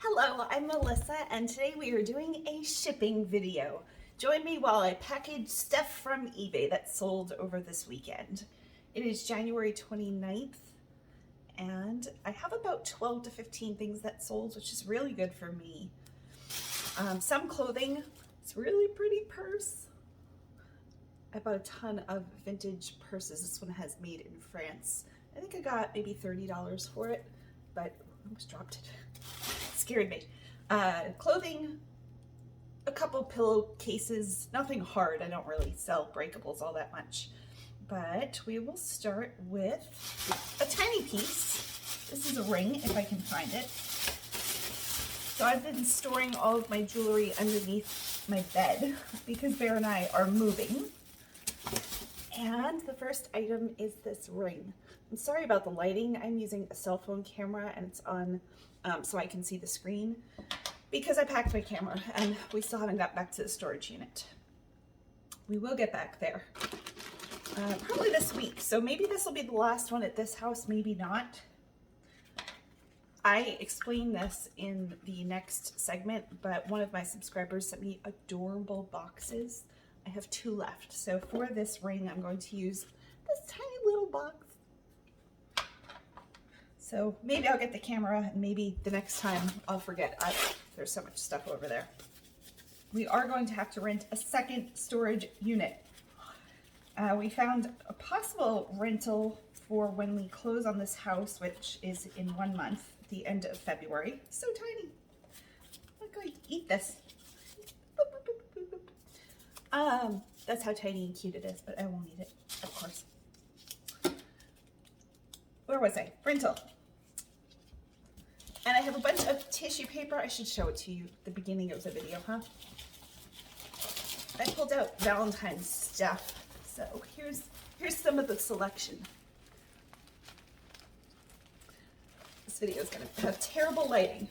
Hello, I'm Melissa, and today we are doing a shipping video. Join me while I package stuff from eBay that sold over this weekend. It is January 29th, and I have about 12 to 15 things that sold, which is really good for me. Some clothing. It's a really pretty purse. I bought a ton of vintage purses. This one has made in France. I think I got maybe $30 for it, but I almost dropped it. Scared me. Clothing, a couple pillowcases, nothing hard. I don't really sell breakables all that much. But we will start with a tiny piece. This is a ring, if I can find it. So I've been storing all of my jewelry underneath my bed because Bear and I are moving. And the first item is this ring. I'm sorry about the lighting. I'm using a cell phone camera and it's on so I can see the screen because I packed my camera and we still haven't got back to the storage unit. We will get back there probably this week. So maybe this will be the last one at this house, maybe not. I explained this in the next segment, but one of my subscribers sent me adorable boxes. I have 2 left. So for this ring, I'm going to use this tiny little box. So maybe I'll get the camera and maybe the next time I'll forget. There's so much stuff over there. We are going to have to rent a second storage unit. We found a possible rental for when we close on this house, which is in 1 month, at the end of February. So tiny. I'm going to eat this. That's how tiny and cute it is, but I won't eat it, of course. Where was I? Rental. And I have a bunch of tissue paper. I should show it to you at the beginning of the video, huh? I pulled out Valentine's stuff. So here's some of the selection. This video is gonna have terrible lighting.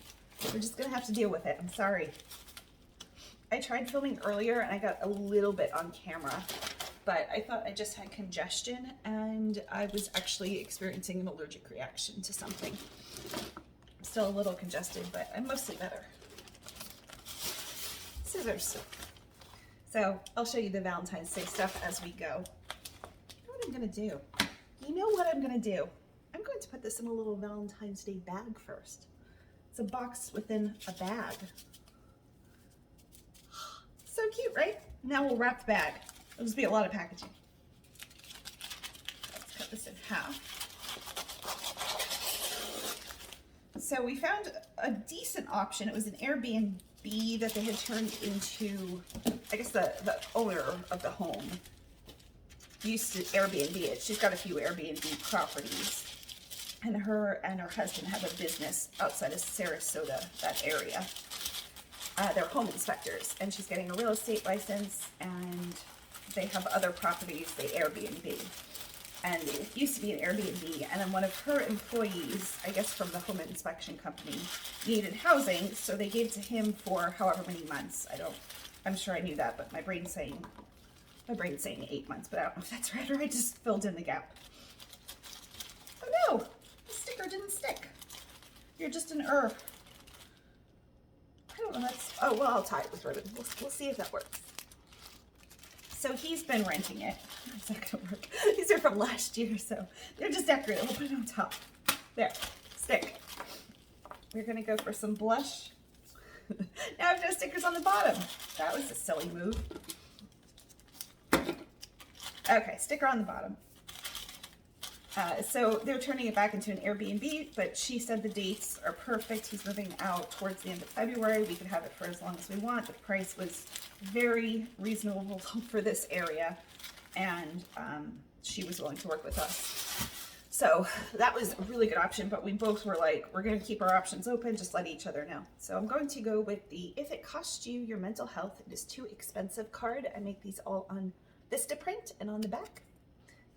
We're just gonna have to deal with it. I'm sorry. I tried filming earlier and I got a little bit on camera, but I thought I just had congestion and I was actually experiencing an allergic reaction to something. I'm still a little congested, but I'm mostly better. Scissors. So I'll show you the Valentine's Day stuff as we go. You know what I'm gonna do? You know what I'm gonna do? I'm going to put this in a little Valentine's Day bag first. It's a box within a bag. So cute, right? Now we'll wrap the bag. It'll just be a lot of packaging. Let's cut this in half. So we found a decent option. It was an Airbnb that they had turned into, I guess the owner of the home used to Airbnb it. She's got a few Airbnb properties. And her and her husband have a business outside of Sarasota, that area. They're home inspectors, and she's getting a real estate license, and they have other properties they Airbnb. And it used to be an Airbnb, and then one of her employees, I guess from the home inspection company, needed housing, so they gave to him for however many months. I'm sure I knew that, but my brain's saying 8 months, but I don't know if that's right, or I just filled in the gap. Oh no, the sticker didn't stick. You're just an I don't know, oh, well, I'll tie it with ribbon. We'll see if that works. So he's been renting it. How's that gonna work? These are from last year, so they're just decorative. We'll put it on top. There, stick. We're gonna go for some blush. Now I've got stickers on the bottom. That was a silly move. Okay, sticker on the bottom. So they're turning it back into an Airbnb, but she said the dates are perfect. He's moving out towards the end of February. We could have it for as long as we want. The price was very reasonable for this area, and she was willing to work with us. So that was a really good option, but we both were like, we're going to keep our options open, just let each other know. So I'm going to go with the "If it costs you your mental health, it is too expensive" card. I make these all on Vistaprint and on the back.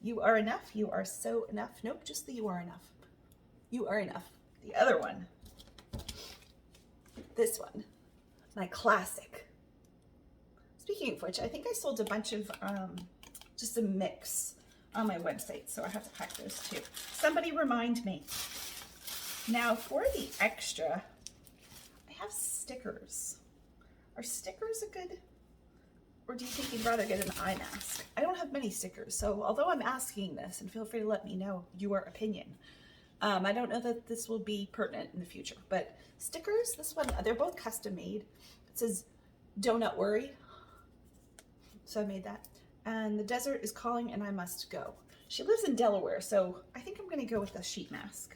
You are enough. You are so enough. Nope, just the "you are enough." You are enough. The other one. This one. My classic. Speaking of which, I think I sold a bunch of, just a mix on my website, so I have to pack those too. Somebody remind me. Now for the extra, I have stickers. Are stickers a good, or do you think you'd rather get an eye mask? I don't have many stickers, so although I'm asking this, and feel free to let me know your opinion, I don't know that this will be pertinent in the future, but stickers, this one, they're both custom made. It says, "Donut worry." So I made that. And "The desert is calling and I must go." She lives in Delaware, so I think I'm gonna go with the sheet mask.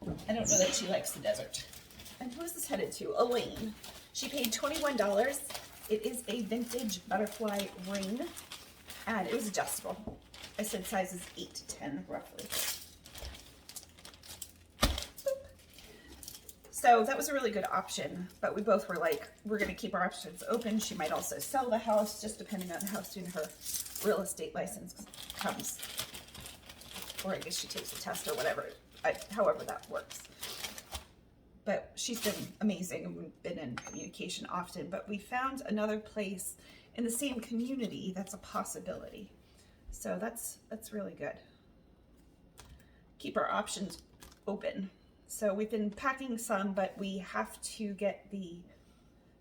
I don't know that she likes the desert. And who is this headed to? Elaine. She paid $21. It is a vintage butterfly ring, and it was adjustable. I said sizes 8 to 10, roughly. Boop. So that was a really good option, but we both were like, we're gonna keep our options open. She might also sell the house, just depending on how soon her real estate license comes. Or I guess she takes a test or whatever, however that works. But she's been amazing, and we've been in communication often, but we found another place in the same community that's a possibility. So that's really good. Keep our options open. So we've been packing some, but we have to get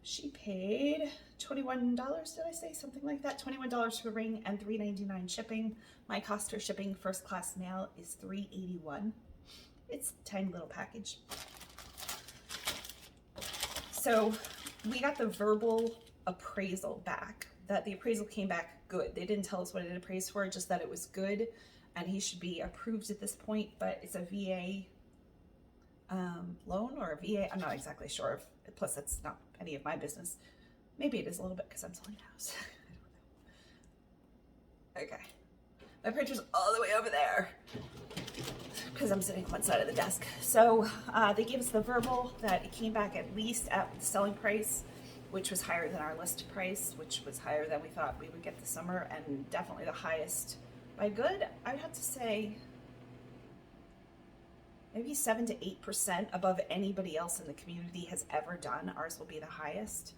she paid $21, did I say something like that? $21 for the ring and $3.99 shipping. My cost for shipping first class mail is $3.81. It's a tiny little package. So we got the verbal appraisal back, that the appraisal came back good. They didn't tell us what it appraised for, just that it was good, and he should be approved at this point, but it's a VA loan or a VA, I'm not exactly sure. Plus, that's not any of my business. Maybe it is a little bit because I'm selling a house. I don't know. Okay. My printer's all the way over there because I'm sitting on one side of the desk. So they gave us the verbal that it came back at least at the selling price, which was higher than our list price, which was higher than we thought we would get this summer, and definitely the highest by good. I would have to say maybe 7 to 8% above anybody else in the community has ever done. Ours will be the highest,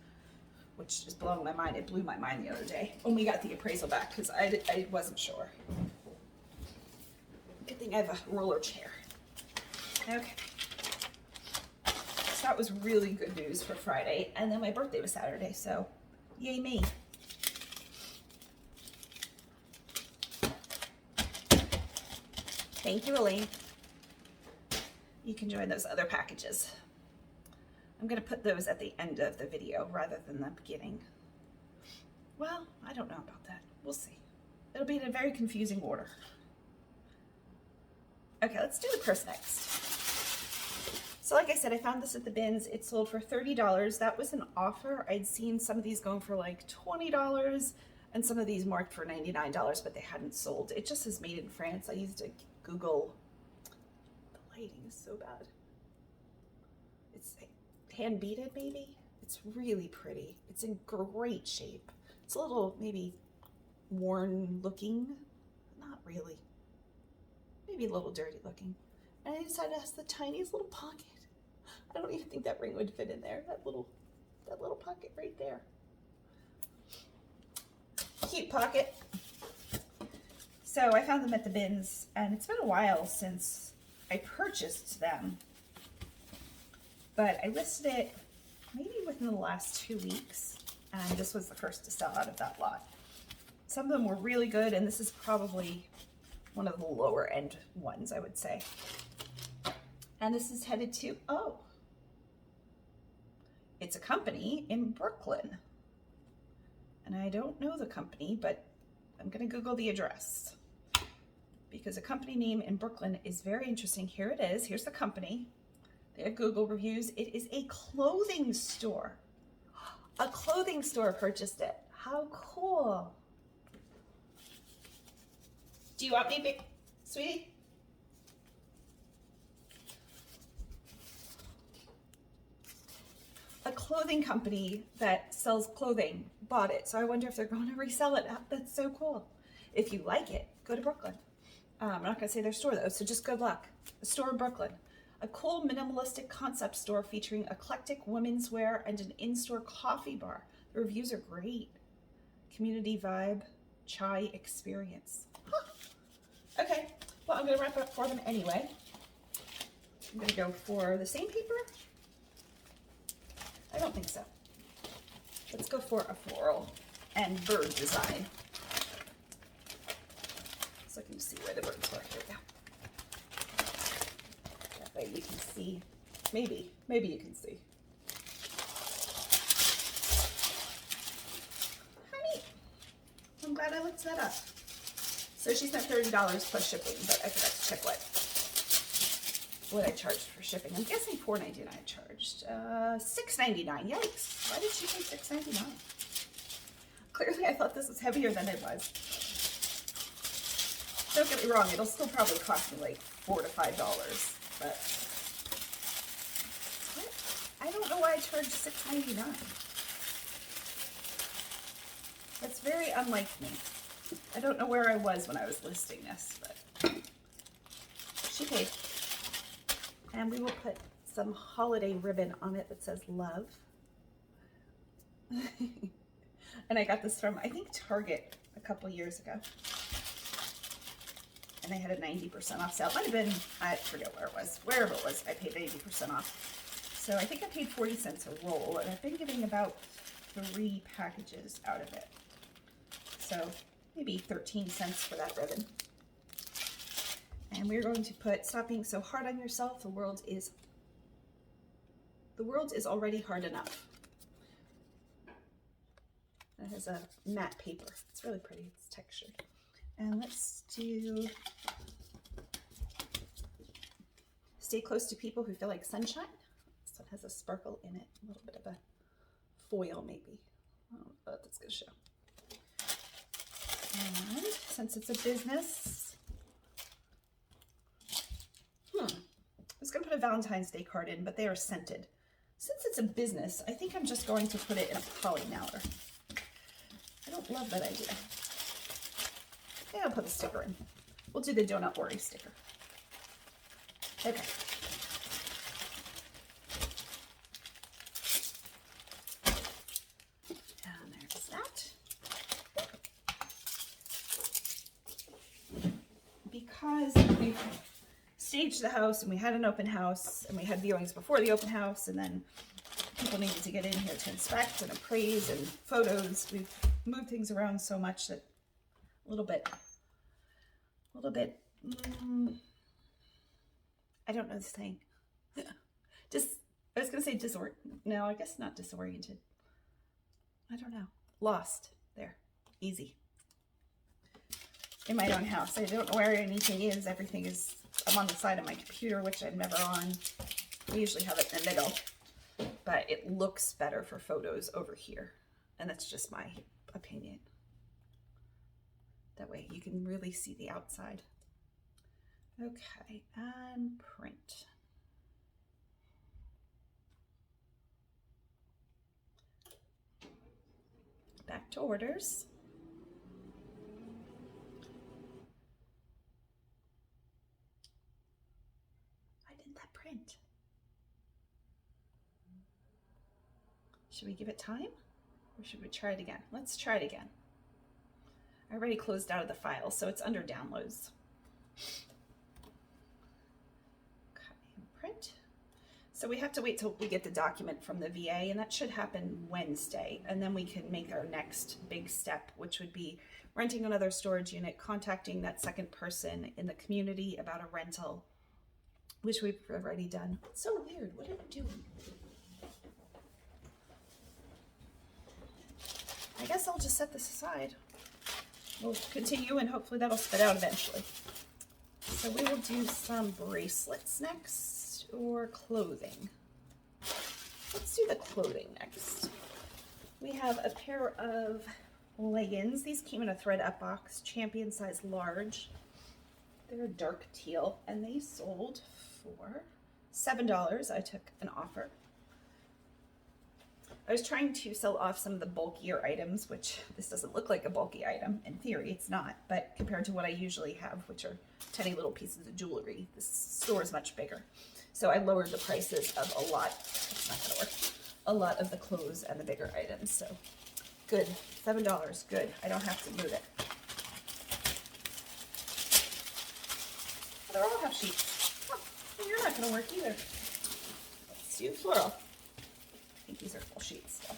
which is blowing my mind. It blew my mind the other day when we got the appraisal back because I wasn't sure. Good thing I have a roller chair. Okay. So that was really good news for Friday. And then my birthday was Saturday, so yay me. Thank you, Elaine. You can join those other packages. I'm gonna put those at the end of the video rather than the beginning. Well, I don't know about that. We'll see. It'll be in a very confusing order. Okay, let's do the purse next. So like I said, I found this at the bins. It sold for $30. That was an offer. I'd seen some of these going for like $20 and some of these marked for $99, but they hadn't sold. It just says made in France. I used to Google. The lighting is so bad. It's hand beaded maybe. It's really pretty. It's in great shape. It's a little maybe worn looking, not really. Maybe a little dirty looking. And I decided it has the tiniest little pocket. I don't even think that ring would fit in there. That little pocket right there. Cute pocket. So I found them at the bins, and it's been a while since I purchased them. But I listed it maybe within the last 2 weeks, and this was the first to sell out of that lot. Some of them were really good, and this is probably one of the lower end ones, I would say. And this is headed to, it's a company in Brooklyn. And I don't know the company, but I'm gonna Google the address because a company name in Brooklyn is very interesting. Here it is, here's the company. They have Google reviews. It is a clothing store. A clothing store purchased it. How cool. Do you want me, big sweetie? A clothing company that sells clothing bought it. So I wonder if they're going to resell it. That's so cool. If you like it, go to Brooklyn. I'm not gonna say their store though, so just good luck. A store in Brooklyn. A cool minimalistic concept store featuring eclectic women's wear and an in-store coffee bar. The reviews are great. Community vibe, chai experience. Huh. Okay, well, I'm gonna wrap it up for them anyway. I'm gonna go for the same paper. don't think so. Let's go for a floral and bird design. So I can see where the birds are. Here we go. That way you can see. Maybe you can see. Honey, I'm glad I looked that up. So she spent $30 plus shipping, but I forgot to check what I charged for shipping. I'm guessing $4.99 I charged. $6.99. Yikes! Why did she pay $6.99? Clearly, I thought this was heavier than it was. Don't get me wrong; it'll still probably cost me like $4 to $5, but I don't know why I charged $6.99. That's very unlike me. I don't know where I was when I was listing this, but she paid. And we will put some holiday ribbon on it that says love. And I got this from, I think, Target a couple years ago. And they had a 90% off sale. It might have been, I forget where it was. Wherever it was, I paid 80% off. So I think I paid 40 cents a roll, and I've been getting about 3 packages out of it. So maybe 13 cents for that ribbon. And we're going to put, stop being so hard on yourself. The world is already hard enough. It has a matte paper. It's really pretty. It's textured. And let's do stay close to people who feel like sunshine. So it has a sparkle in it, a little bit of a foil maybe. I don't know what that's going to show. And since it's a business, I was going to put a Valentine's Day card in, but they are scented. Since it's a business, I think I'm just going to put it in a poly mailer. I don't love that idea. Yeah, I'll put the sticker in. We'll do the Do Not Worry sticker. Okay. And there's that. Because we've staged the house and we had an open house and we had viewings before the open house, and then people needed to get in here to inspect and appraise and photos. We've moved things around so much that a little bit, I don't know this thing. I was going to say no, I guess not disoriented. I don't know. Lost. There. Easy. In my own house. I don't know where anything is. Everything is, I'm on the side of my computer, which I'm never on. I usually have it in the middle. But it looks better for photos over here. And that's just my opinion. That way you can really see the outside. Okay, and print. Back to orders. Why didn't that print? Should we give it time? Or should we try it again? Let's try it again. I already closed out of the file, so it's under downloads. Okay, print. So we have to wait till we get the document from the VA, and that should happen Wednesday. And then we can make our next big step, which would be renting another storage unit, contacting that second person in the community about a rental, which we've already done. It's so weird. What are we doing? I guess I'll just set this aside. We'll continue and hopefully that'll spit out eventually. So we will do some bracelets next, or clothing. Let's do the clothing next. We have a pair of leggings. These came in a thread up box, champion size large. They're dark teal and they sold for $7. I took an offer. I was trying to sell off some of the bulkier items, which this doesn't look like a bulky item. In theory, it's not, but compared to what I usually have, which are tiny little pieces of jewelry, this store is much bigger. So I lowered the prices of a lot. It's not gonna work. A lot of the clothes and the bigger items. So good, $7, good. I don't have to move it. They're all half sheets. Oh, well, you're not gonna work either. Let's do floral. think these are full sheets still.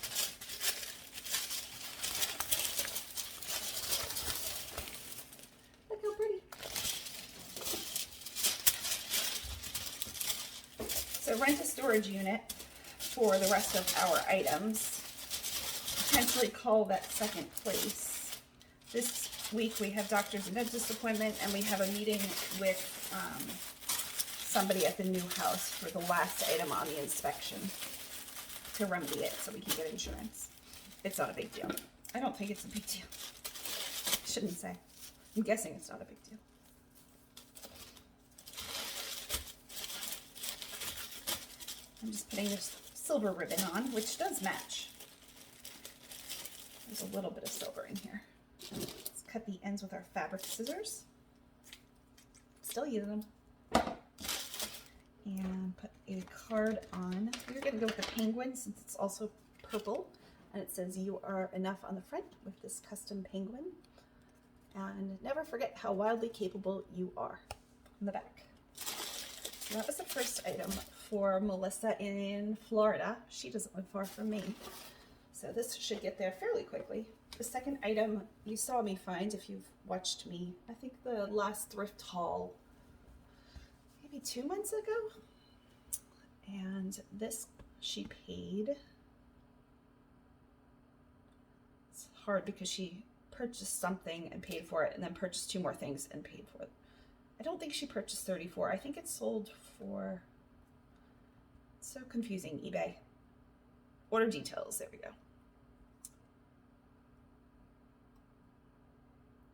Look how pretty. So rent a storage unit for the rest of our items. Potentially call that second place. This week we have doctor's and dentist appointment, and we have a meeting with somebody at the new house for the last item on the inspection to remedy it so we can get insurance. It's not a big deal. I don't think it's a big deal. I shouldn't say. I'm guessing it's not a big deal. I'm just putting this silver ribbon on, which does match. There's a little bit of silver in here. Let's cut the ends with our fabric scissors. Still using them. And put a card on. We're going to go with the penguin since it's also purple. And it says, "You are enough" on the front with this custom penguin. And never forget how wildly capable you are on the back. So that was the first item for Mellissa in Florida. She doesn't live far from me. So this should get there fairly quickly. The second item you saw me find if you've watched me, I think the last thrift haul, maybe 2 months ago. And this she paid. It's hard because she purchased something and paid for it and then purchased 2 more things and paid for it. I don't think she purchased 34. I think it sold for, it's so confusing, eBay. Order details, there we go.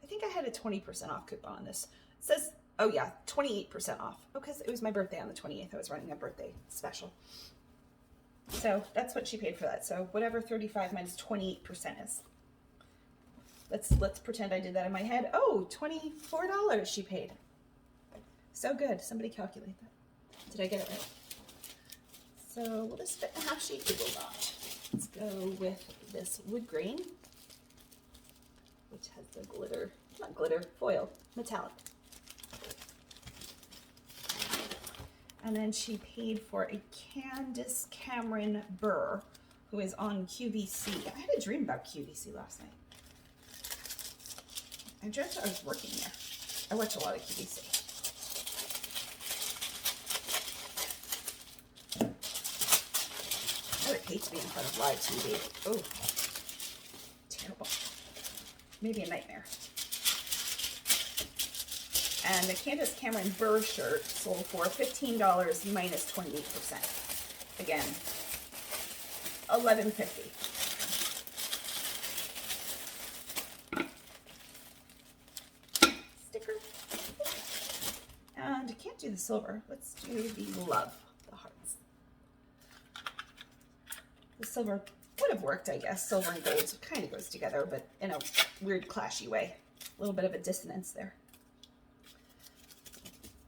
I think I had a 20% off coupon on this. It says, oh yeah, 28% off. Oh, because it was my birthday on the 28th. I was running a birthday special. So that's what she paid for that. So whatever 35 minus 28% is. Let's pretend I did that in my head. Oh, $24 she paid. So good. Somebody calculate that. Did I get it right? So will this fit in a half sheet? It will not. Let's go with this wood grain, which has the glitter, not glitter, foil, metallic. And then she paid for a Candace Cameron Burr, who is on QVC. I had a dream about QVC last night. I dreamt I was working there. I watch a lot of QVC. I would hate to be in front of live TV. Oh, terrible. Maybe a nightmare. And the Candace Cameron Burr shirt sold for $15 minus 28%. Again, $11.50. Sticker. And I can't do the silver. Let's do the love, the hearts. The silver would have worked, I guess. Silver and gold kind of goes together, but in a weird clashy way. A little bit of a dissonance there.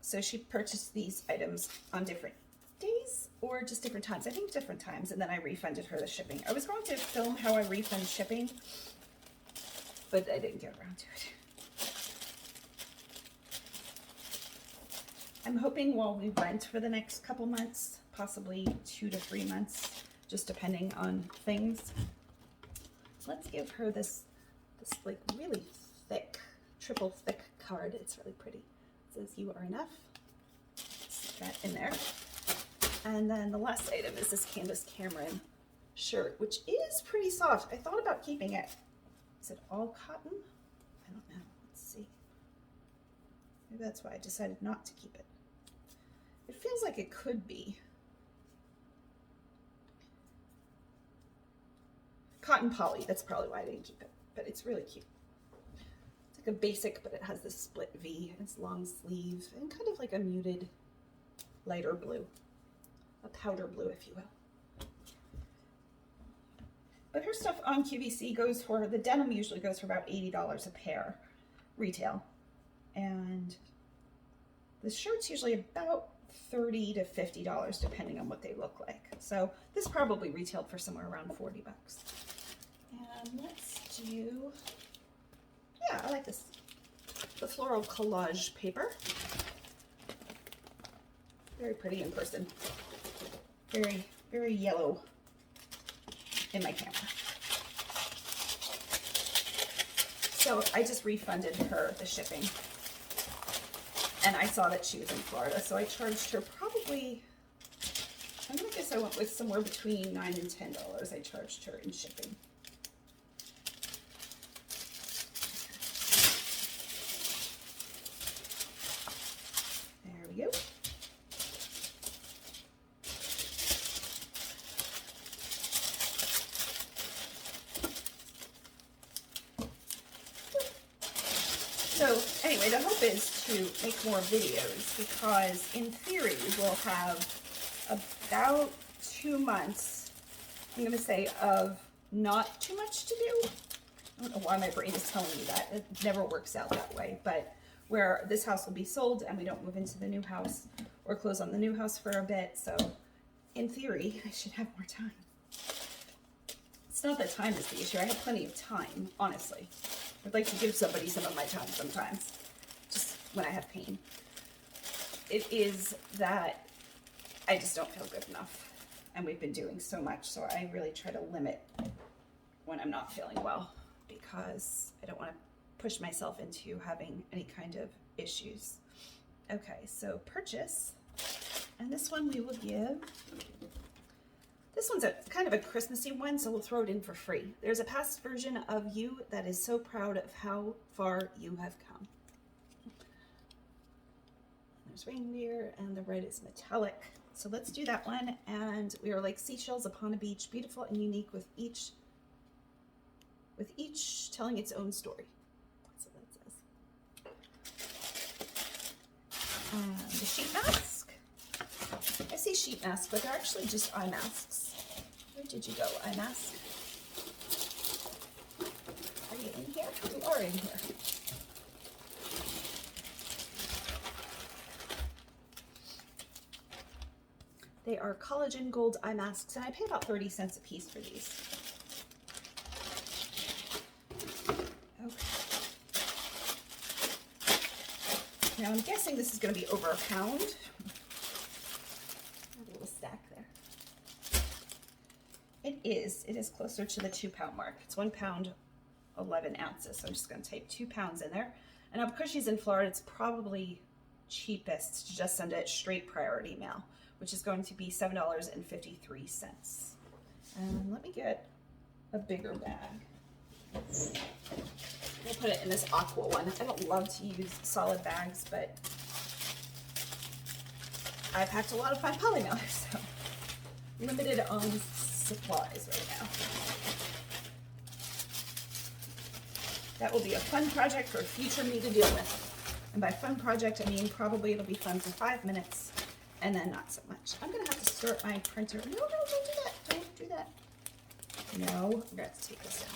So she purchased these items on different days or just different times. I think different times, and then I refunded her the shipping. I was going to film how I refund shipping, but I didn't get around to it. I'm hoping while we rent for the next couple months, possibly 2 to 3 months, just depending on things. Let's give her this like really thick, triple thick card. It's really pretty. It says, "You are enough." Stick that in there. And then the last item is this Candace Cameron shirt, which is pretty soft. I thought about keeping it. Is it all cotton? I don't know. Let's see. Maybe that's why I decided not to keep it. It feels like it could be. Cotton poly, that's probably why I didn't keep it, but it's really cute. It's like a basic, but it has this split V, it's long sleeve, and kind of like a muted lighter blue, a powder blue, if you will. But her stuff on QVC goes for, the denim usually goes for about $80 a pair, retail. And the shirt's usually about $30 to $50 depending on what they look like. So this probably retailed for somewhere around $40. And let's do, yeah, I like this. The floral collage paper. Very pretty in person. Very, very yellow. in my camera. So I just refunded her the shipping. And I saw that she was in Florida, so I charged her probably, I'm gonna guess I went with somewhere between $9 and $10 I charged her in shipping. There we go. So anyway, the hope is to make more videos because in theory we'll have about 2 months, I'm going to say, of not too much to do. I don't know why my brain is telling me that. It never works out that way, but where this house will be sold and we don't move into the new house or close on the new house for a bit. So in theory, I should have more time. It's not that time is the issue. I have plenty of time, honestly. I'd like to give somebody some of my time sometimes, just when I have pain. It is that I just don't feel good enough, and we've been doing so much, so I really try to limit when I'm not feeling well because I don't want to push myself into having any kind of issues. Okay, so purchase, and this one we will give. This one's a kind of a Christmassy one, so we'll throw it in for free. There's a past version of you that is so proud of how far you have come. There's reindeer, and the red is metallic. So let's do that one. And we are like seashells upon a beach, beautiful and unique, with each telling its own story. That's what that says. And the sheet mask. I say sheet mask, but they're actually just eye masks. Where did you go, eye mask? Are you in here? You are in here. They are collagen gold eye masks, and I pay about 30 cents a piece for these. Okay. Now I'm guessing this is going to be over a pound. A little stack there. It is closer to the 2 pound mark. It's 1 pound, 11 ounces. So I'm just going to type 2 pounds in there. And now because she's in Florida, it's probably cheapest to just send it straight priority mail, which is going to be $7.53. And let me get a bigger bag. We'll put it in this aqua one. I don't love to use solid bags, but I packed a lot of fine poly mailers, so limited on supplies right now. That will be a fun project for future me to deal with. And by fun project, I mean probably it'll be fun for 5 minutes and then not so much. I'm gonna have to start my printer. No, don't do that. Don't do that. No, I'm gonna have to take this down.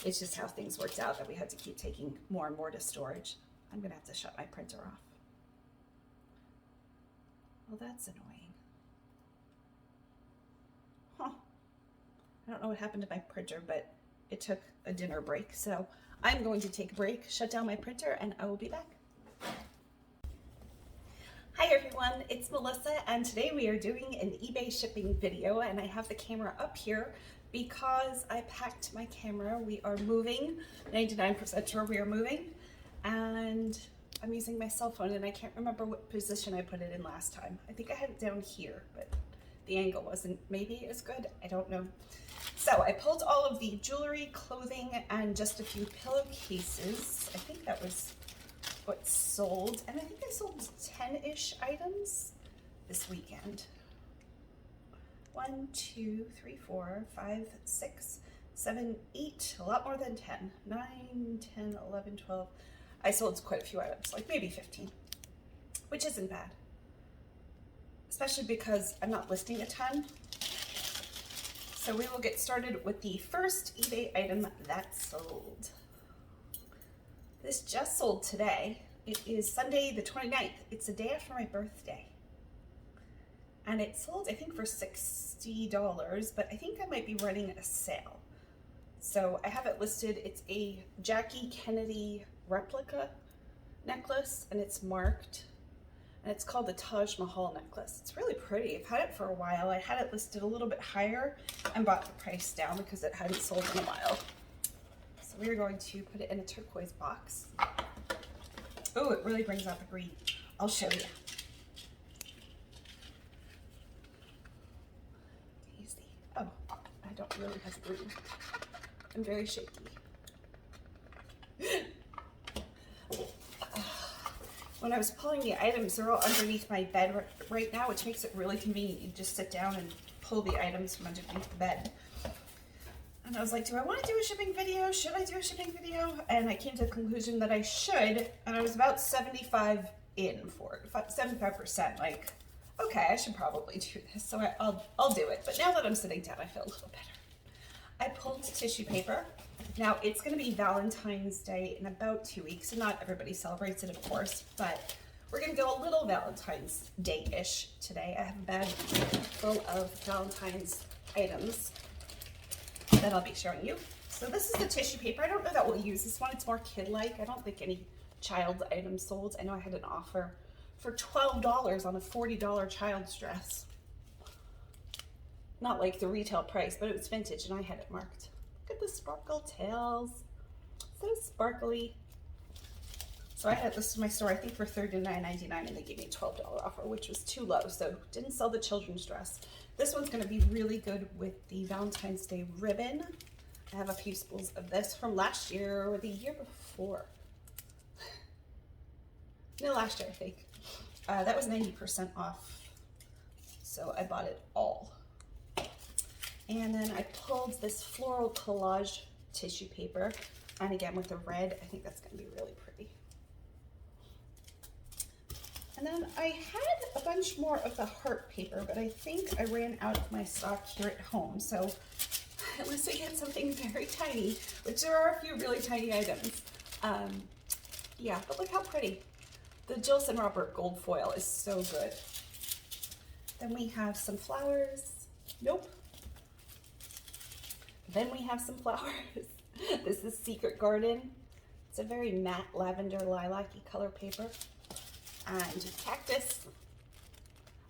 It's just how things worked out that we had to keep taking more and more to storage. I'm gonna have to shut my printer off. Well, that's annoying. Huh. I don't know what happened to my printer, but it took a dinner break. So I'm going to take a break, shut down my printer, and I will be back. Hi everyone, it's Melissa, and today we are doing an eBay shipping video, and I have the camera up here because I packed my camera. We are moving, 99% sure we are moving, and I'm using my cell phone, and I can't remember what position I put it in last time. I think I had it down here, but the angle wasn't maybe as good. I don't know. So I pulled all of the jewelry, clothing, and just a few pillowcases. I think that was what sold, and I think I sold 10-ish items this weekend. 1, 2, 3, 4, 5, 6, 7, 8, a lot more than 10. 9, 10, 11, 12. I sold quite a few items, like maybe 15, which isn't bad, especially because I'm not listing a ton. So we will get started with the first eBay item that sold. This just sold today. It is Sunday the 29th. It's the day after my birthday. And it sold, I think, for $60, but I think I might be running a sale. So I have it listed. It's a Jackie Kennedy replica. necklace, and it's marked, and it's called the Taj Mahal necklace. It's really pretty. I've had it for a while. I had it listed a little bit higher and brought the price down because it hadn't sold in a while. So we are going to put it in a turquoise box. Oh, it really brings out the green. I'll show you. Easy. Oh, I don't really have green. I'm very shaky. When I was pulling the items, they're all underneath my bed right now, which makes it really convenient. You just sit down and pull the items from underneath the bed. And I was like, do I want to do a shipping video? Should I do a shipping video? And I came to the conclusion that I should, and I was about 75 in for it, 75%, like, okay, I should probably do this, so I'll do it. But now that I'm sitting down, I feel a little better. I pulled tissue paper. Now, it's going to be Valentine's Day in about 2 weeks, and not everybody celebrates it, of course, but we're going to go a little Valentine's Day-ish today. I have a bag full of Valentine's items that I'll be showing you. So this is the tissue paper. I don't know that we'll use this one. It's more kid-like. I don't think any child items sold. I know I had an offer for $12 on a $40 child's dress. Not like the retail price, but it was vintage, and I had it marked. Look at the sparkle tails. So sparkly. So I had this in my store, I think for $39.99, and they gave me a $12 offer, which was too low, so didn't sell the children's dress. This one's going to be really good with the Valentine's Day ribbon. I have a few spools of this from last year or the year before. No, last year, I think. That was 90% off, so I bought it all. And then I pulled this floral collage tissue paper, and again with the red, I think that's going to be really pretty. And then I had a bunch more of the heart paper, but I think I ran out of my stock here at home. So unless I get something very tiny, which there are a few really tiny items, yeah, but look how pretty. The Jilson Robert gold foil is so good. Then we have some flowers. Nope. Then we have some flowers. This is Secret Garden. It's a very matte lavender lilac-y color paper. And cactus.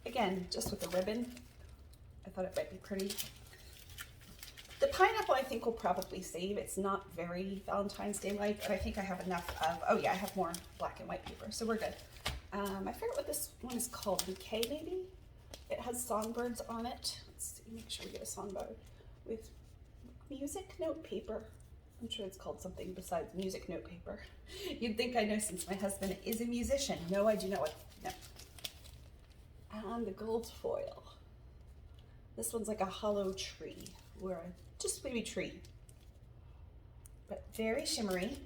Again, just with the ribbon. I thought it might be pretty. The pineapple I think will probably save. It's not very Valentine's Day-like, but I think I have enough of, oh yeah, I have more black and white paper, so we're good. I forget what this one is called, bouquet maybe? It has songbirds on it. Let's see, make sure we get a songbird with music note paper. I'm sure it's called something besides music note paper. You'd think I know since my husband is a musician. No, I do not. No. And the gold foil. This one's like a hollow tree, or just maybe tree, but very shimmery.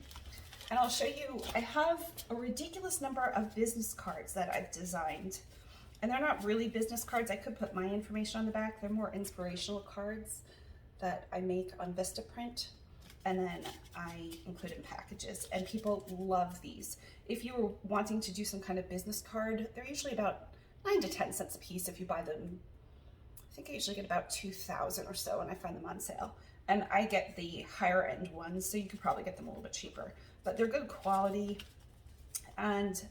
And I'll show you, I have a ridiculous number of business cards that I've designed. And they're not really business cards. I could put my information on the back. They're more inspirational cards that I make on Vistaprint, and then I include in packages, and people love these. If you were wanting to do some kind of business card, they're usually about 9 to 10 cents a piece if you buy them. I think I usually get about 2,000 or so, and I find them on sale. And I get the higher end ones, so you could probably get them a little bit cheaper, but they're good quality. And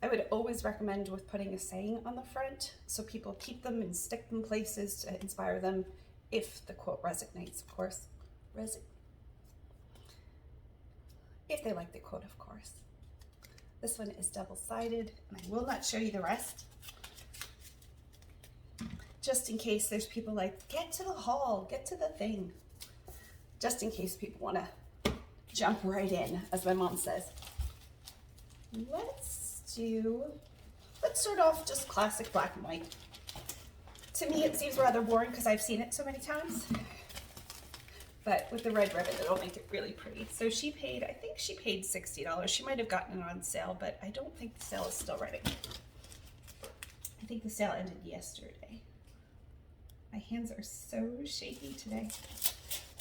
I would always recommend with putting a saying on the front, so people keep them and stick them places to inspire them, if the quote resonates, of course. If they like the quote, of course. This one is double-sided, and I will not show you the rest. Just in case there's people like, get to the haul, get to the thing. Just in case people want to jump right in, as my mom says. Let's start off just classic black and white. To me, it seems rather boring because I've seen it so many times. But with the red ribbon, it'll make it really pretty. So she paid, I think she paid $60. She might have gotten it on sale, but I don't think the sale is still running. I think the sale ended yesterday. My hands are so shaky today.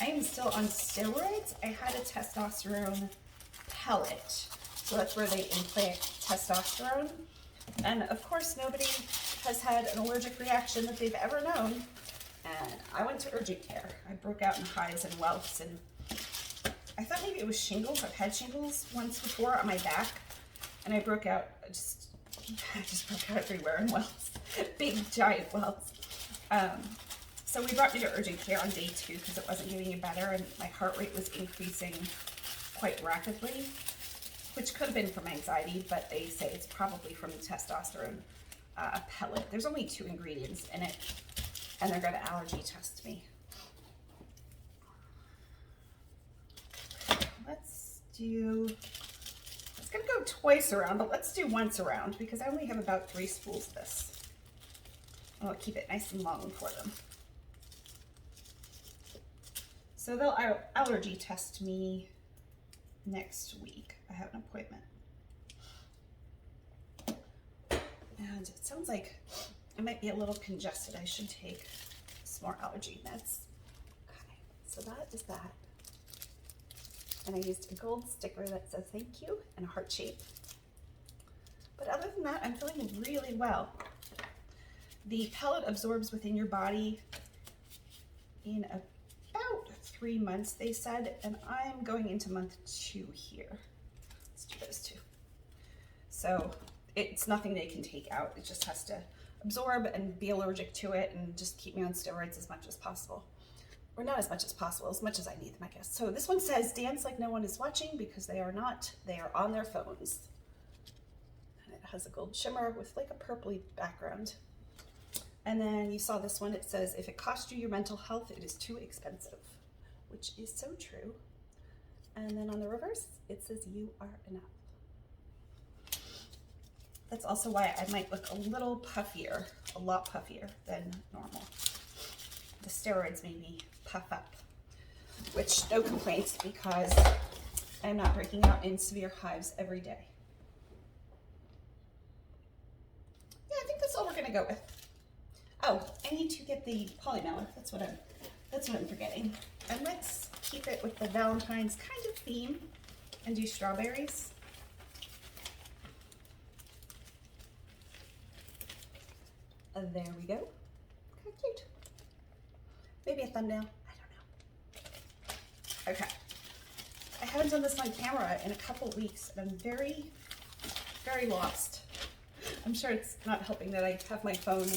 I am still on steroids. I had a testosterone pellet. So that's where they implant testosterone. And of course, nobody has had an allergic reaction that they've ever known. And I went to urgent care. I broke out in hives and welts, and I thought maybe it was shingles. I've had shingles once before on my back, and and I broke out, I just broke out everywhere in welts, big giant welts. So we brought me to urgent care on day 2 because it wasn't getting any better, and my heart rate was increasing quite rapidly, which could have been from anxiety, but they say it's probably from the testosterone pellet. There's only 2 ingredients in it, and they're going to allergy test me. It's going to go twice around, but let's do once around because I only have about 3 spools of this. I'll keep it nice and long for them. So they'll allergy test me next week. I have an appointment. And it sounds like I might be a little congested. I should take some more allergy meds. Okay, so that is that. And I used a gold sticker that says thank you and a heart shape. But other than that, I'm feeling really well. The pellet absorbs within your body in about 3 months, they said, and I'm going into month 2 here. Let's do those 2. So it's nothing they can take out. It just has to absorb and be allergic to it and just keep me on steroids as much as possible. Or not as much as possible, as much as I need them, I guess. So this one says, dance like no one is watching, because they are not. They are on their phones. And it has a gold shimmer with like a purpley background. And then you saw this one, it says, if it cost you your mental health, it is too expensive, which is so true. And then on the reverse, it says, you are enough. That's also why I might look a little puffier, a lot puffier than normal. The steroids made me puff up, which no complaints because I'm not breaking out in severe hives every day. Yeah, I think that's all we're gonna go with. Oh, I need to get the polymailer. That's what I'm forgetting. And let's keep it with the Valentine's kind of theme and do strawberries. There we go. Kind of cute. Maybe a thumbnail. I don't know. Okay. I haven't done this on camera in a couple weeks, and I'm very, very lost. I'm sure it's not helping that I have my phone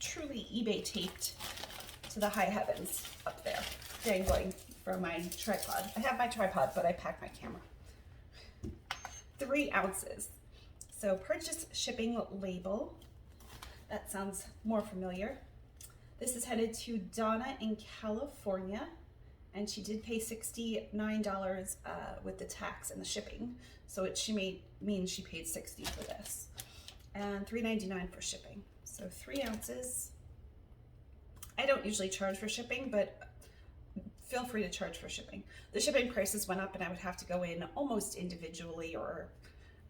truly eBay taped to the high heavens up there, dangling from my tripod. I have my tripod, but I pack my camera. 3 ounces. So purchase shipping label. That sounds more familiar. This is headed to Donna in California, and she did pay $69 with the tax and the shipping. So means she paid $60 for this, and $3.99 for shipping. So 3 ounces. I don't usually charge for shipping, but feel free to charge for shipping. The shipping prices went up, and I would have to go in almost individually, or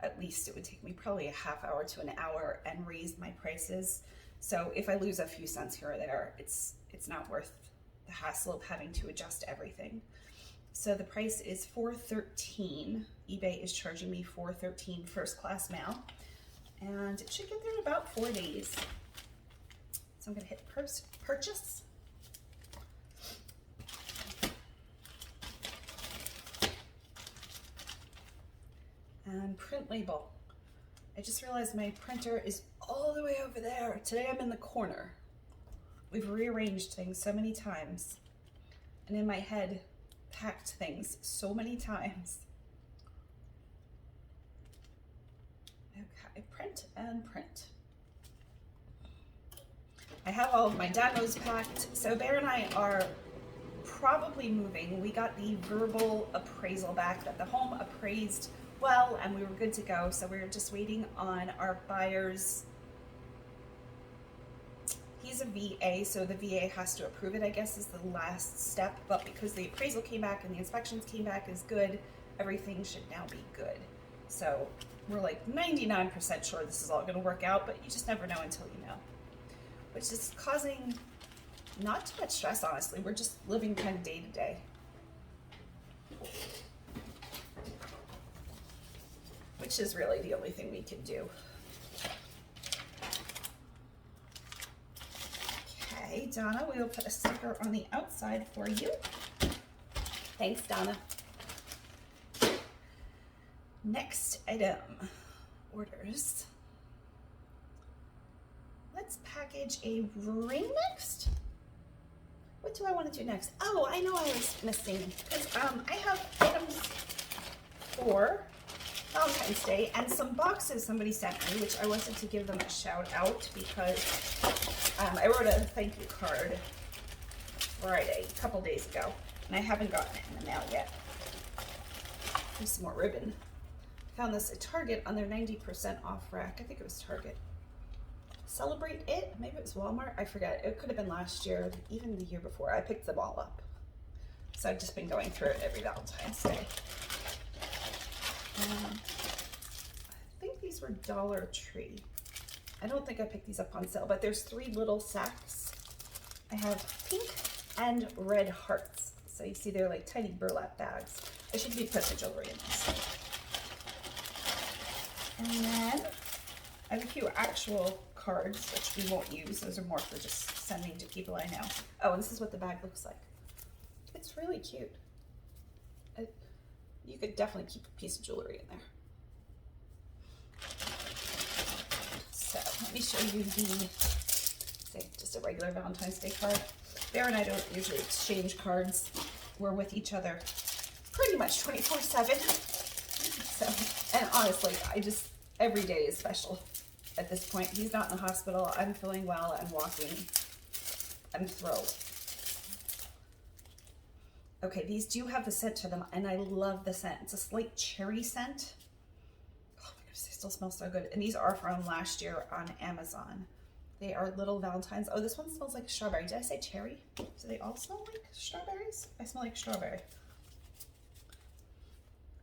at least it would take me probably a half hour to an hour and raise my prices. So if I lose a few cents here or there, it's not worth the hassle of having to adjust everything. So the price is $4.13. eBay is charging me $4.13 first class mail, and it should get there in about 4 days. So I'm gonna hit purchase. And print label. I just realized my printer is all the way over there. Today I'm in the corner. We've rearranged things so many times, and in my head packed things so many times. Okay, print and print. I have all of my demos packed. So Bear and I are probably moving. We got the verbal appraisal back that the home appraised well, and we were good to go. So we're just waiting on our buyer's, he's a VA, so the VA has to approve it, I guess, is the last step. But because the appraisal came back and the inspections came back as good, everything should now be good. So we're like 99% sure this is all gonna work out, but you just never know until you know. Which is causing not too much stress, honestly. We're just living kind of day to day. Which is really the only thing we can do. Okay, Donna, we will put a sticker on the outside for you. Thanks, Donna. Next item. orders. Let's package a ring next. What do I want to do next? Oh, I know I was missing, because I have items for Valentine's Day and some boxes somebody sent me, which I wanted to give them a shout out because I wrote a thank you card Friday, a couple days ago, and I haven't gotten it in the mail yet. There's some more ribbon. I found this at Target on their 90% off rack. I think it was Target. Celebrate It, maybe it was Walmart, I forget. It could have been last year, even the year before. I picked them all up. So I've just been going through it every Valentine's Day. I think these were Dollar Tree. I don't think I picked these up on sale, but there's 3 little sacks. I have pink and red hearts. So you see they're like tiny burlap bags. I should be putting the jewelry in this. And then I have a few actual cards, which we won't use. Those are more for just sending to people I know. Oh, and this is what the bag looks like. It's really cute. You could definitely keep a piece of jewelry in there. So let me show you the, say, just a regular Valentine's Day card. Bear and I don't usually exchange cards. We're with each other pretty much 24/7. So, and honestly, every day is special at this point. He's not in the hospital. I'm feeling well. I'm walking. I'm thrilled. Okay, these do have the scent to them, and I love the scent. It's a slight cherry scent. Oh my goodness, they still smell so good. And these are from last year on Amazon. They are little Valentines. Oh, this one smells like strawberry. Did I say cherry? Do they all smell like strawberries? I smell like strawberry.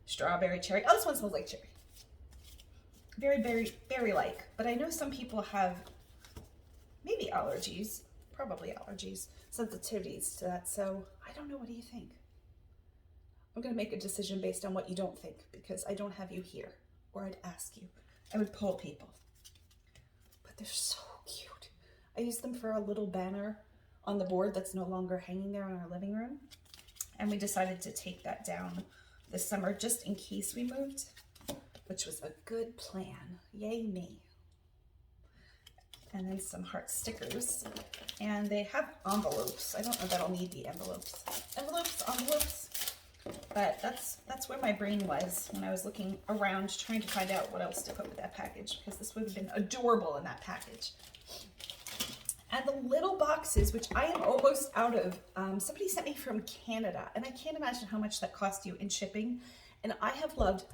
Strawberry, cherry. Oh, this one smells like cherry. Very, very, berry-like. But I know some people have maybe allergies, probably allergies, sensitivities to that. So I don't know. What do you think? I'm going to make a decision based on what you don't think, because I don't have you here, or I'd ask you. I would poll people. But they're so cute. I used them for a little banner on the board that's no longer hanging there in our living room. And we decided to take that down this summer just in case we moved, which was a good plan. Yay me. And then some heart stickers. And they have envelopes. I don't know that I'll need the envelopes. Envelopes. But that's where my brain was when I was looking around trying to find out what else to put with that package, because this would have been adorable in that package. And the little boxes, which I am almost out of, somebody sent me from Canada, and I can't imagine how much that cost you in shipping. And I have loved,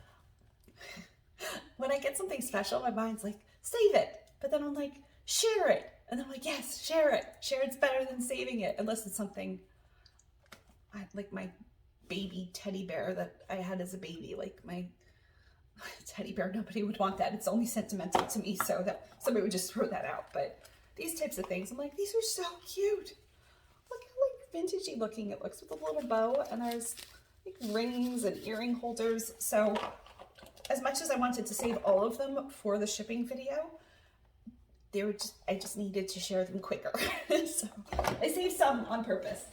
when I get something special, my mind's like, save it. But then I'm like, share it. And I'm like, yes, share it. Share it's better than saving it, unless it's something, like my baby teddy bear that I had as a baby, like my teddy bear. Nobody would want that. It's only sentimental to me, so that somebody would just throw that out. But these types of things, I'm like, these are so cute. Look how like vintagey looking it looks with a little bow, and there's like rings and earring holders. So as much as I wanted to save all of them for the shipping video, I just needed to share them quicker. So I saved some on purpose.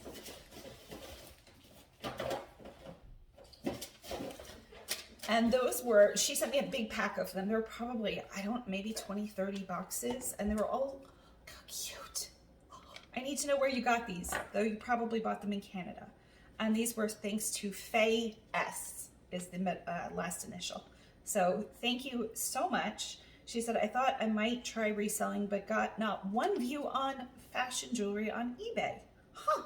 And those were, she sent me a big pack of them. There were probably, maybe 20, 30 boxes, and they were all cute. I need to know where you got these, though you probably bought them in Canada. And these were thanks to Faye S, is the last initial. So thank you so much. She said, I thought I might try reselling, but got not one view on fashion jewelry on eBay. Huh.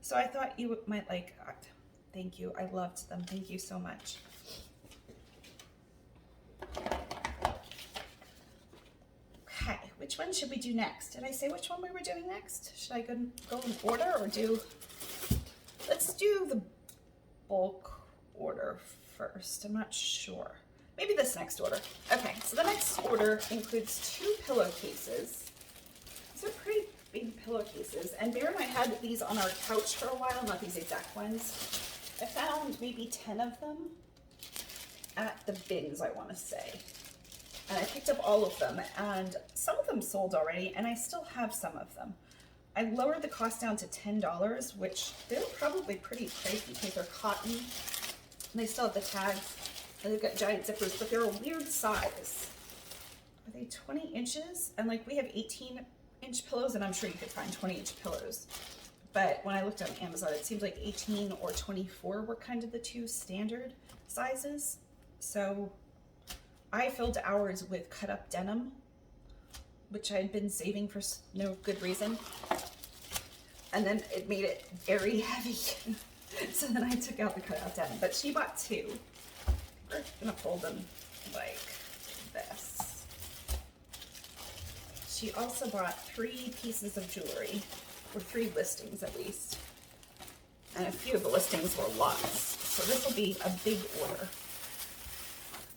So I thought you might like that. Thank you. I loved them. Thank you so much. Okay, which one should we do next? Did I say which one we were doing next? Should I go in order or let's do the bulk order first. I'm not sure. Maybe this next order. Okay, so the next order includes 2 pillowcases. These are pretty big pillowcases. And Bear and I had these on our couch for a while, not these exact ones. I found maybe 10 of them at the bins, I want to say. And I picked up all of them, and some of them sold already, and I still have some of them. I lowered the cost down to $10, which they're probably pretty pricey because they're cotton. And they still have the tags. And they've got giant zippers, but they're a weird size. are they 20 inches? And like we have 18-inch pillows, and I'm sure you could find 20-inch pillows. But when I looked on Amazon, it seemed like 18 or 24 were kind of the two standard sizes. So I filled ours with cut up denim, which I'd been saving for no good reason. And then it made it very heavy. So then I took out the cut out denim, but she bought two. We're gonna fold them like this. She also bought 3 pieces of jewelry, or 3 listings at least. And a few of the listings were lots. So this will be a big order.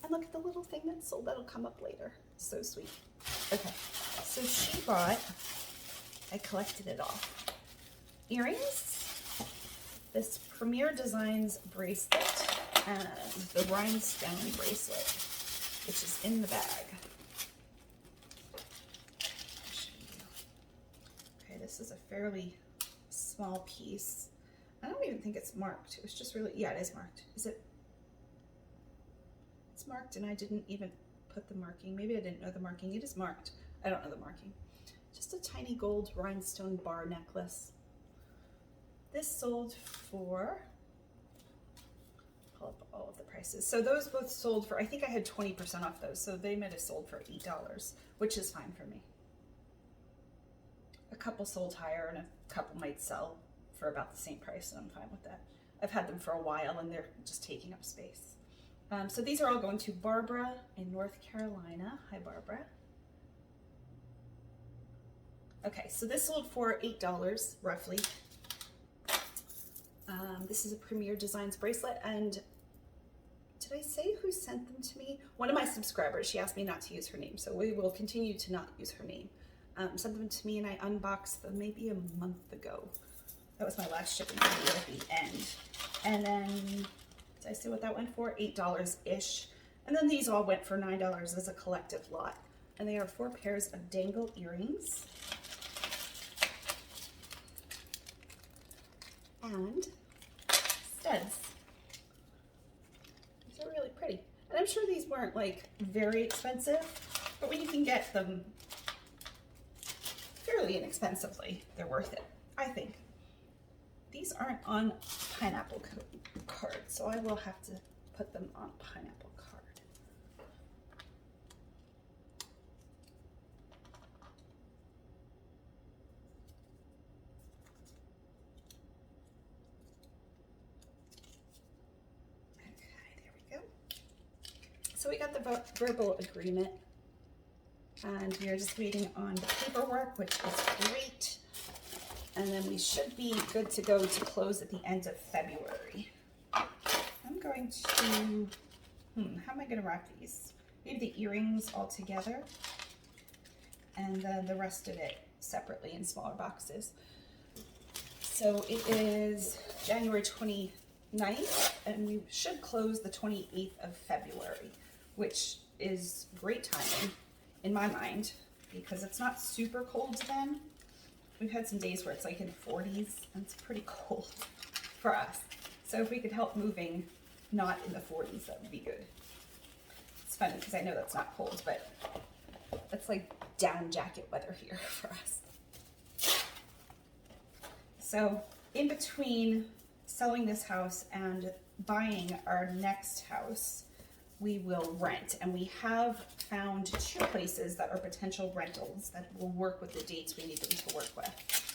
And look at the little thing that sold, that'll come up later. So sweet. Okay, so she bought, I collected it all. Earrings, this Premier Designs bracelet, and the rhinestone bracelet, which is in the bag. Okay, this is a fairly small piece. I don't even think it's marked. It was just really, yeah, it is marked. Is it? It's marked and I didn't even put the marking. Maybe I didn't know the marking. It is marked. I don't know the marking. Just a tiny gold rhinestone bar necklace. This sold for, pull up all of the prices. So those both sold for, I think I had 20% off those. So they might have sold for $8, which is fine for me. A couple sold higher and a couple might sell for about the same price, and I'm fine with that. I've had them for a while and they're just taking up space. So these are all going to Barbara in North Carolina. Hi, Barbara. Okay, so this sold for $8 roughly. This is a Premier Designs bracelet, and did I say who sent them to me? One of my subscribers. She asked me not to use her name, so we will continue to not use her name. Sent them to me and I unboxed them maybe a month ago. That was my last shipping video at the end. And then, did I say what that went for? $8-ish. And then these all went for $9 as a collective lot. And they are 4 pairs of dangle earrings. And studs. These are really pretty. And I'm sure these weren't like very expensive, but when you can get them fairly inexpensively, they're worth it, I think. These aren't on pineapple card, so I will have to put them on pineapple card. So we got the verbal agreement, and we are just waiting on the paperwork, which is great. And then we should be good to go to close at the end of February. I'm going to, how am I going to wrap these? Maybe the earrings all together, and then the rest of it separately in smaller boxes. So it is January 29th, and we should close the 28th of February, which is great timing in my mind because it's not super cold then. We've had some days where it's like in the 40s and it's pretty cold for us. So if we could help moving not in the 40s, that would be good. It's funny because I know that's not cold, but it's like down jacket weather here for us. So in between selling this house and buying our next house, we will rent, and we have found 2 places that are potential rentals that will work with the dates we need them to work with.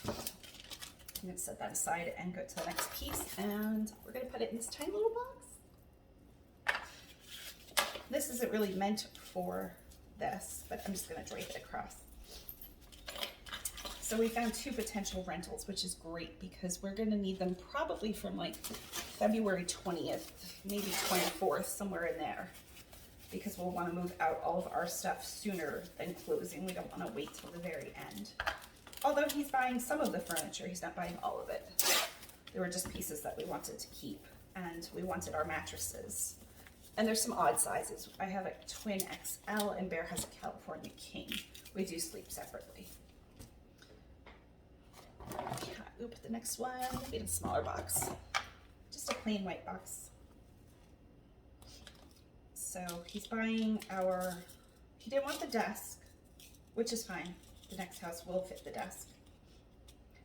I'm going to set that aside and go to the next piece, and we're going to put it in this tiny little box. This isn't really meant for this, but I'm just going to drape it across. So we found 2 potential rentals, which is great because we're going to need them probably from like February 20th, maybe 24th, somewhere in there, because we'll want to move out all of our stuff sooner than closing. We don't want to wait till the very end. Although he's buying some of the furniture, he's not buying all of it. There were just pieces that we wanted to keep, and we wanted our mattresses. And there's some odd sizes. I have a twin XL and Bear has a California King. We do sleep separately. We'll put the next one in a smaller box. Just a plain white box. So he's buying our He didn't want the desk, which is fine. The next house will fit the desk.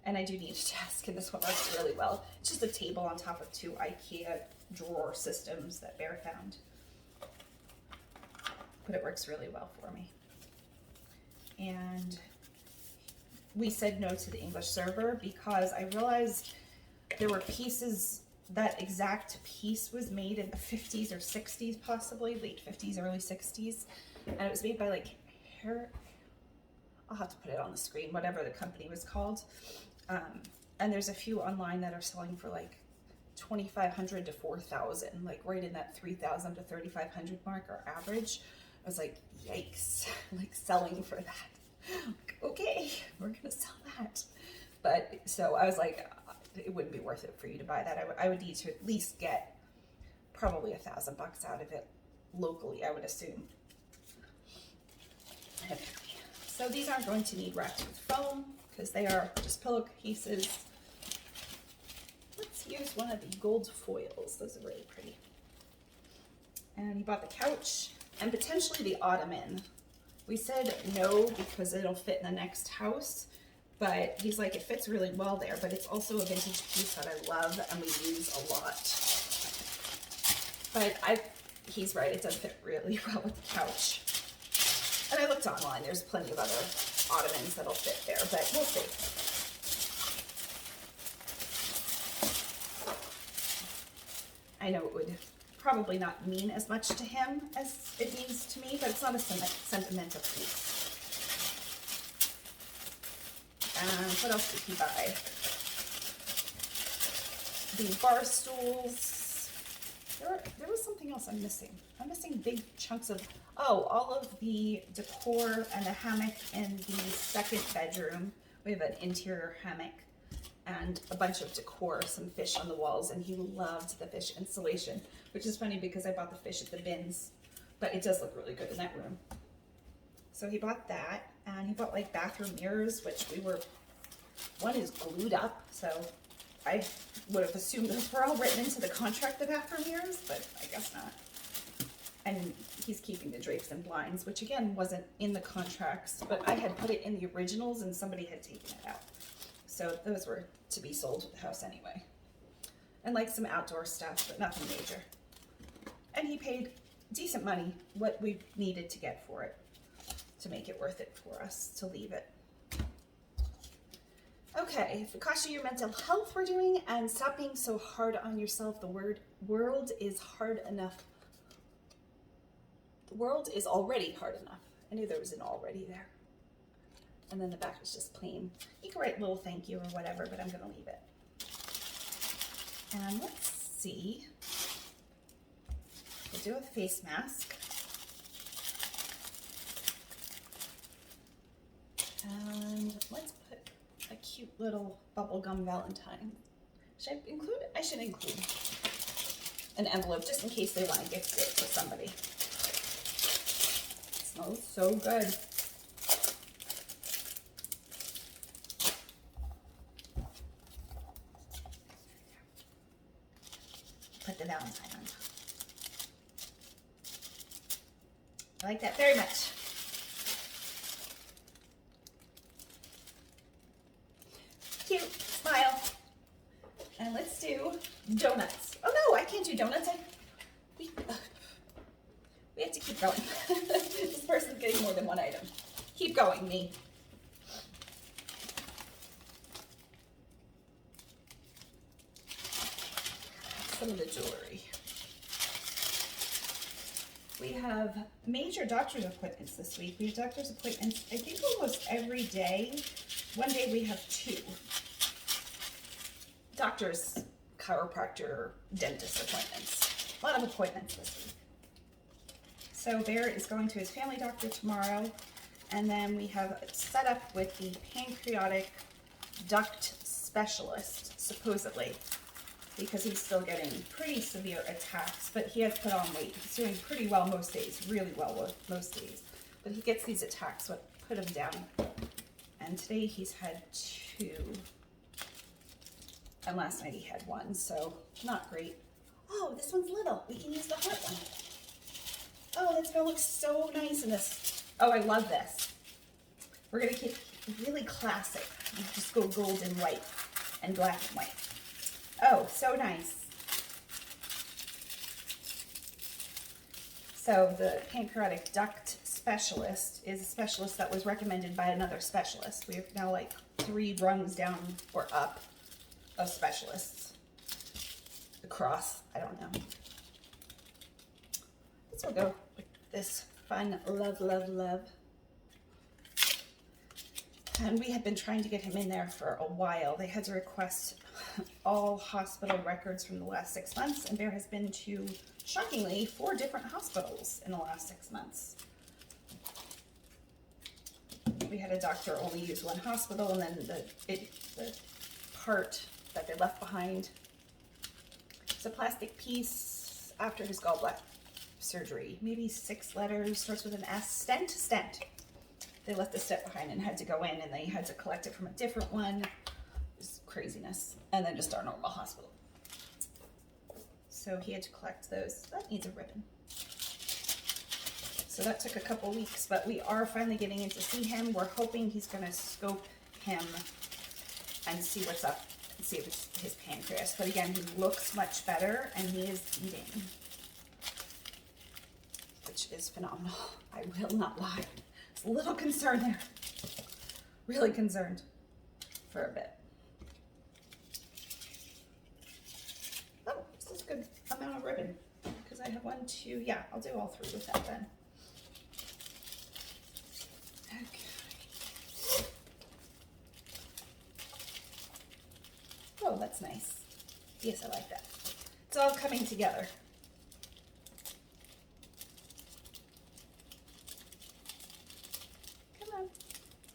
And I do need a desk, and this one works really well. It's just a table on top of 2 IKEA drawer systems that Bear found. But it works really well for me. And we said no to the English server because I realized there were pieces, that exact piece was made in the 50s or 60s, possibly, late 50s, early 60s. And it was made by like I'll have to put it on the screen, whatever the company was called. And there's a few online that are selling for like $2,500 to $4,000, like right in that $3,000 to $3,500 mark or average. I was like, yikes, like selling for that. Like, okay, we're gonna sell that. But so I was like, it wouldn't be worth it for you to buy that. I would need to at least get probably $1,000 out of it locally, I would assume. Okay. So these aren't going to need wrapped with foam because they are just pillowcases. Let's use one of the gold foils. Those are really pretty. And he bought the couch and potentially the ottoman. We said no because it'll fit in the next house, but he's like, it fits really well there, but it's also a vintage piece that I love and we use a lot. But he's right, it does fit really well with the couch. And I looked online, there's plenty of other ottomans that'll fit there, but we'll see. I know it would probably not mean as much to him as it means to me, but it's not a sentimental piece. And what else did he buy? The bar stools. There was something else I'm missing. I'm missing big chunks of, all of the decor and the hammock in the second bedroom. We have an interior hammock and a bunch of decor, some fish on the walls, and he loved the fish installation, which is funny because I bought the fish at the bins, but it does look really good in that room. So he bought that, and he bought like bathroom mirrors, which one is glued up, so I would have assumed those were all written into the contract, the bathroom mirrors, but I guess not. And he's keeping the drapes and blinds, which again wasn't in the contracts, but I had put it in the originals and somebody had taken it out. So those were to be sold at the house anyway. And like some outdoor stuff, but nothing major. And he paid decent money, what we needed to get for it, to make it worth it for us to leave it. Okay, if it costs you your mental health, we're doing, and stop being so hard on yourself. The world is hard enough. The world is already hard enough. I knew there was an already there. And then the back is just plain. You can write a little thank you or whatever, but I'm gonna leave it. And let's see. We'll do a face mask. And let's put a cute little bubblegum Valentine. Should I include it? I should include an envelope just in case they want to gift it to somebody. It smells so good. Put the Valentine on top. I like that very much. Cute, smile. And let's do donuts. Oh no, I can't do donuts. We have to keep going. This person's getting more than one item. Keep going, me. Some of the jewelry. We have major doctor's appointments this week. We have doctor's appointments, I think, almost every day. One day we have 2. Doctor's, chiropractor, dentist appointments. A lot of appointments this week. So Bear is going to his family doctor tomorrow. And then we have set up with the pancreatic duct specialist, supposedly, because he's still getting pretty severe attacks, but he has put on weight. He's doing pretty well most days, really well most days. But he gets these attacks, what put him down. And today he's had 2. And last night he had 1, so not great. Oh, this one's little. We can use the heart one. Oh, that's gonna look so nice in this Oh, I love this. We're gonna keep really classic. You just go gold and white and black and white. Oh, so nice. So the pancreatic duct specialist is a specialist that was recommended by another specialist. We have now like 3 rungs down or up of specialists. Across, I don't know. This will go with this fun love, love, love. And we had been trying to get him in there for a while. They had to request all hospital records from the last 6 months, and Bear has been to, shockingly, 4 different hospitals in the last 6 months. We had a doctor only use 1 hospital, and then the part that they left behind, it's a plastic piece after his gallbladder surgery. Maybe 6 letters, starts with an S. Stent. They left the stent behind and had to go in, and they had to collect it from a different one. It was craziness. And then just our normal hospital. So he had to collect those. That needs a ribbon. So that took a couple weeks, but we are finally getting in to see him. We're hoping he's going to scope him and see what's up and see if it's his pancreas. But again, he looks much better and he is eating, which is phenomenal. I will not lie. A little concerned there. Really concerned for a bit. Oh, this is a good amount of ribbon because I have 1, 2, yeah, I'll do all 3 with that then. Okay. Oh, that's nice. Yes, I like that. It's all coming together.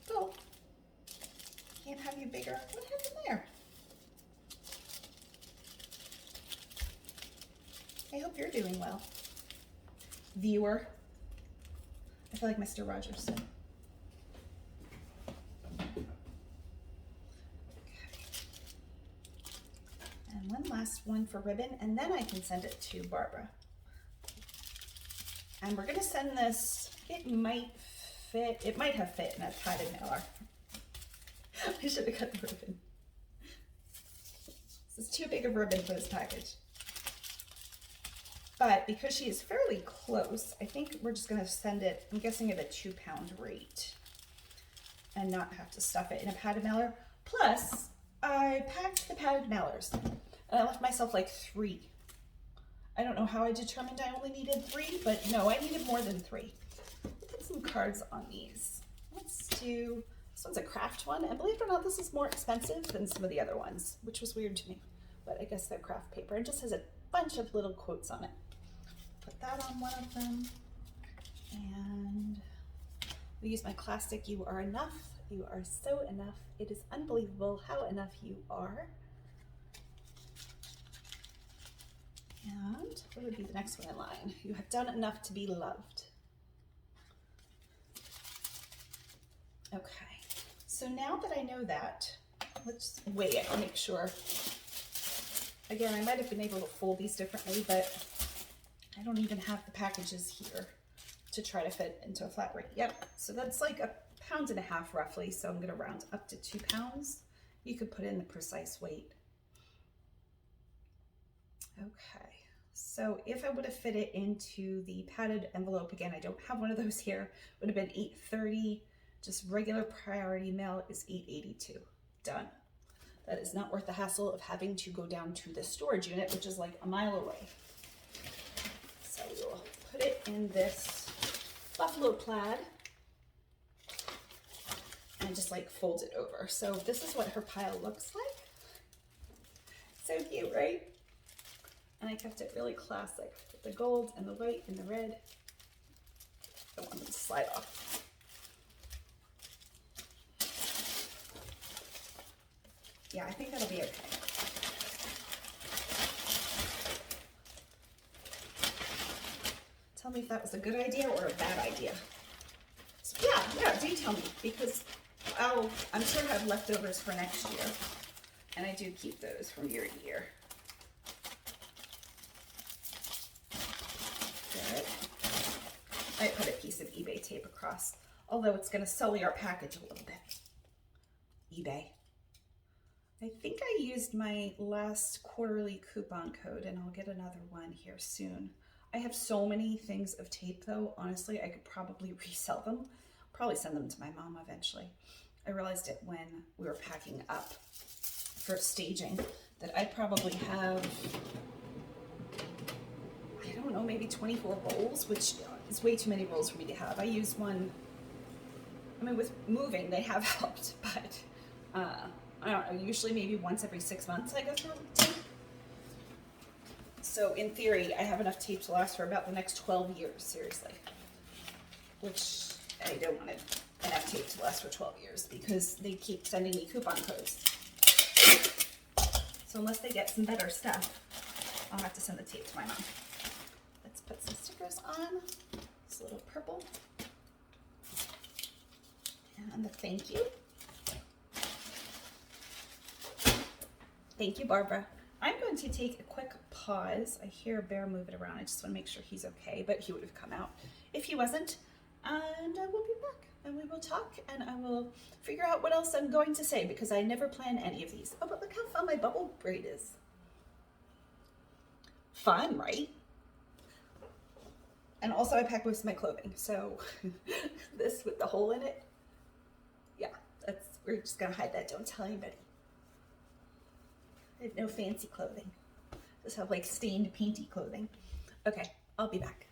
Go. Can't have you bigger. What happened there? I hope you're doing well, viewer. I feel like Mr. Rogers said. Okay. And one last one for ribbon, and then I can send it to Barbara. And we're gonna send this, it might have fit in a padded mailer. I should have cut the ribbon. This is too big of ribbon for this package. But because she is fairly close, I think we're just gonna send it, I'm guessing at a 2-pound rate and not have to stuff it in a padded mailer. Plus, I packed the padded mailers and I left myself like 3. I don't know how I determined I only needed 3, but no, I needed more than 3. Put some cards on these. Let's do, this one's a craft one, and believe it or not, this is more expensive than some of the other ones, which was weird to me, but I guess they're craft paper. It just has a bunch of little quotes on it. Put that on one of them, and we use my classic, "You are enough, you are so enough, it is unbelievable how enough you are." And what would be the next one in line? "You have done enough to be loved." Okay, so now that I know that, let's weigh it and make sure. Again, I might have been able to fold these differently, but I don't even have the packages here to try to fit into a flat rate. Yep, so that's like 1.5 pounds roughly, so I'm gonna round up to 2 pounds. You could put in the precise weight. Okay, so if I would have fit it into the padded envelope, again, I don't have one of those here, would have been $8.30. Just regular priority mail is $8.82. Done. That is not worth the hassle of having to go down to the storage unit, which is like a mile away. So we will put it in this buffalo plaid and just like fold it over. So this is what her pile looks like. So cute, right? And I kept it really classic with the gold and the white and the red. I don't want them to slide off. Yeah, I think that'll be okay. Tell me if that was a good idea or a bad idea. So yeah, do tell me, because I'm sure I have leftovers for next year. And I do keep those from year to year. Good. I put a piece of eBay tape across, although it's going to sully our package a little bit. eBay. I think I used my last quarterly coupon code, and I'll get another one here soon. I have so many things of tape though, honestly, I could probably resell them. Probably send them to my mom eventually. I realized it when we were packing up for staging that I probably have, I don't know, maybe 24 rolls, which is way too many rolls for me to have. I use one, I mean, with moving, they have helped, but I don't know, usually maybe once every 6 months I go through tape. So in theory, I have enough tape to last for about the next 12 years, seriously. Which I don't want enough tape to last for 12 years because they keep sending me coupon codes. So unless they get some better stuff, I'll have to send the tape to my mom. Let's put some stickers on. This little purple. And the thank you. Thank you, Barbara. I'm going to take a quick pause. I hear Bear moving around. I just want to make sure he's okay, but he would have come out if he wasn't. And I will be back and we will talk and I will figure out what else I'm going to say because I never plan any of these. Oh, but look how fun my bubble braid is. Fun, right? And also I pack most of my clothing. So this with the hole in it, yeah, we're just gonna hide that. Don't tell anybody. I have no fancy clothing. Just have like stained painty clothing. Okay, I'll be back.